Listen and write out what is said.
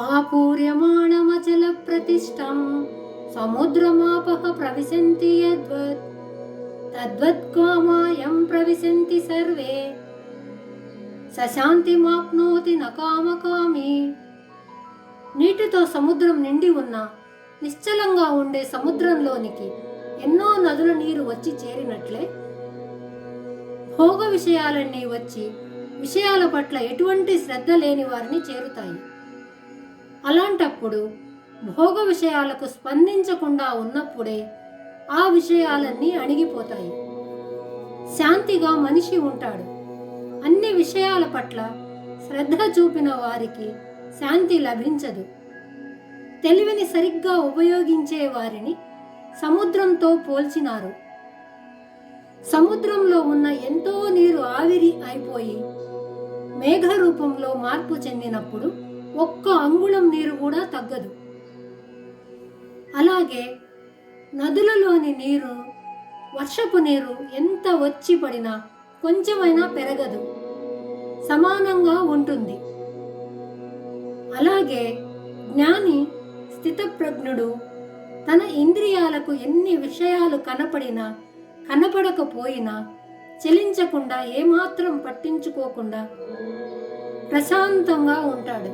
ఆపూర్యమాణమచల ప్రతిష్టం సముద్రమాపః ప్రవిశంతి యద్వత్ తద్వత్కామాయం ప్రవిశంతి survey సశాంతిమాప్నోతి నకామకామి. నీటితో సముద్రం నిండి ఉన్న నిశ్చలంగా ఉండే సముద్రంలోనికి ఎన్నో నదుల నీరు వచ్చి చేరినట్లే భోగ విషయాలన్నీ వచ్చి విషయాల పట్ల ఎటువంటి శ్రద్ధ లేని వారిని చేరుతాయి. అలాంటప్పుడు భోగ విషయాలకు స్పందించకుండా ఉన్నప్పుడే ఆ విషయాలన్నీ అణిగిపోతాయి. శాంతిగా మనిషి ఉంటాడు. అన్ని విషయాల పట్ల శ్రద్ధ చూపిన వారికి శాంతి లభించదు. తెలివిని సరిగ్గా ఉపయోగించే వారిని సముద్రంతో పోల్చినారు. సముద్రంలో ఉన్న ఎంతో నీరు ఆవిరి అయిపోయి మేఘ రూపంలో మార్పు చెందినప్పుడు ఒక్క అంగుళం నీరు కూడా తగ్గదు. అలాగే నదులలోని నీరు, వర్షపు నీరు ఎంత వచ్చి పడినా కొంచెమైనా పెరగదు, సమానంగా ఉంటుంది. అలాగే జ్ఞాని స్థితప్రజ్ఞుడు తన ఇంద్రియాలకు ఎన్ని విషయాలు కనపడినా కనపడకపోయినా చలించకుండా ఏమాత్రం పట్టించుకోకుండా ప్రశాంతంగా ఉంటాడు.